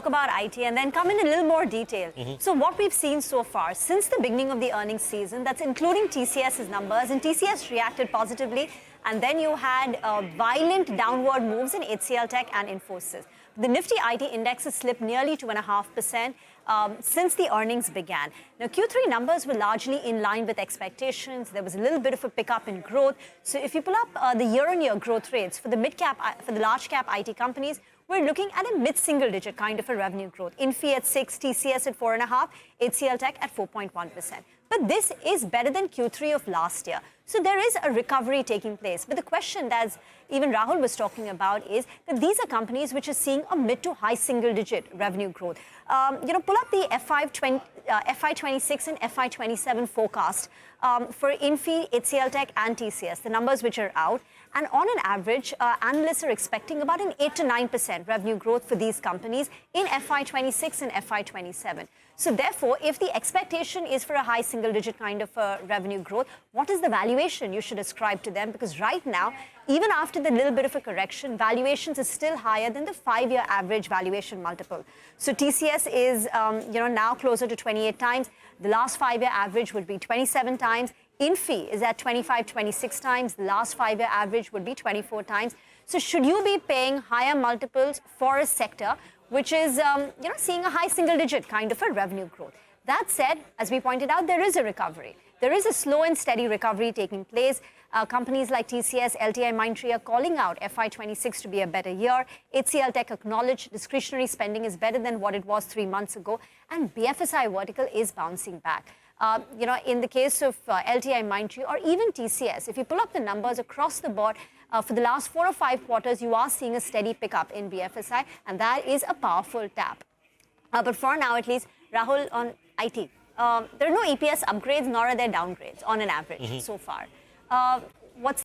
talk about IT and then come in a little more detail. So what we've seen so far since the beginning of the earnings season, that's including TCS's numbers, and TCS reacted positively, and then you had violent downward moves in hcltech and infosys. The Nifty IT index has slipped nearly 2.5% since the earnings began. Now, Q3 numbers were largely in line with expectations. There was a little bit of a pickup in growth. So if you pull up the year-on-year growth rates for the mid-cap, for the large-cap IT companies, we're looking at a mid-single-digit kind of a revenue growth. Infy at 6, TCS at 4.5, hcltech at 4.1%. But this is better than Q3 of last year. So there is a recovery taking place. But the question that even Rahul was talking about is that these are companies which are seeing a mid to high single-digit revenue growth. Pull up the FY26 and FY27 forecast for Infy, hcltech, and TCS, the numbers which are out. And on an average, analysts are expecting about an 8 to 9% revenue growth for these companies in FY26 and FY27. So therefore, if the expectation is for a high single-digit kind of revenue growth, what is the valuation you should ascribe to them? Because right now, even after the little bit of a correction, valuations is still higher than the 5-year average valuation multiple. So TCS is now closer to 28 times. The last 5-year average would be 27 times. Infy is at 25, 26 times. The last 5-year average would be 24 times. So should you be paying higher multiples for a sector which is seeing a high single-digit kind of a revenue growth? That said, as we pointed out, there is a recovery. There is a slow and steady recovery taking place. Companies like TCS, LTIMindtree are calling out FY26 to be a better year. hcltech acknowledged discretionary spending is better than what it was 3 months ago. And BFSI vertical is bouncing back. In the case of LTIMindtree or even TCS, if you pull up the numbers across the board, for the last 4 or 5 quarters, you are seeing a steady pickup in BFSI, and that is a powerful tap. But for now, at least, Rahul, on IT, there are no EPS upgrades, nor are there downgrades on an average so far. What's